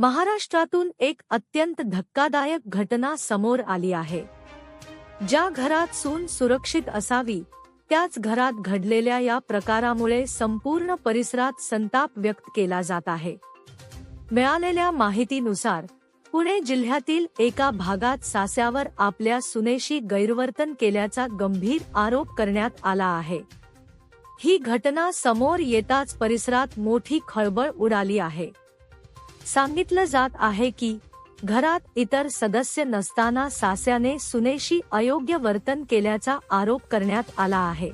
महाराष्ट्रातून एक अत्यंत धक्कादायक घटना समोर आली आहे। ज्या घरात सून सुरक्षित असावी त्याच घरात घडलेल्या या प्रकारामुळे संपूर्ण परिसरात संताप व्यक्त केला जात आहे। मिळालेल्या माहितीनुसार पुणे जिल्ह्यातील एका भागात सास्यावर आपल्या सुनेशी गैरवर्तन केल्याचा गंभीर आरोप करण्यात आला आहे। ही घटना समोर येताच परिसरात मोठी खळबळ उडाली आहे। सांगितलं जात आहे की घरात इतर सदस्य नसताना सास्याने सुनेशी अयोग्य वर्तन केल्याचा आरोप करण्यात आला आहे।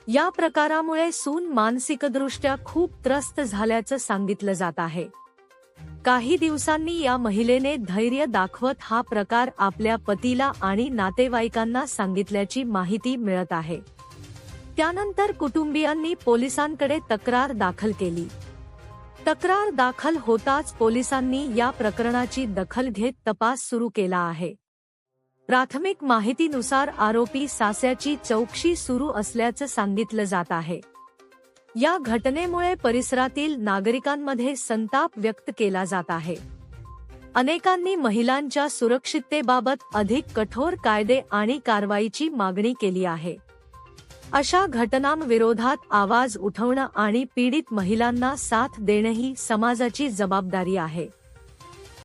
या प्रकारामुळे सून मानसिकदृष्ट्या खूप त्रस्त झाल्याचं सांगितलं जात आहे। काही दिवसांनी या महिलेने धैर्य दाखवत हा प्रकार आपल्या पतीला आणि नातेवाईकांना सांगितल्याची माहिती मिळत आहे। त्यानंतर कुटुंबियांनी पोलिसांकडे तक्रार दाखल केली। तक्रार दाखल होताच पोलिसांनी या प्रकरणाची दखल घेत तपास सुरू केला आहे। प्राथमिक माहितीनुसार आरोपी सास्याची चौकशी सुरू असल्याचं सांगितलं जात आहे। या घटनेमुळे परिसरातील नागरिकांमध्ये संताप व्यक्त केला जात आहे। अनेकांनी महिलांच्या सुरक्षिततेबाबत अधिक कठोर कायदे आणि कारवाईची मागणी केली आहे। अशा घटनांविरोधात आवाज उठवणं आणि पीडित महिलांना साथ देणं ही समाजाची जबाबदारी आहे।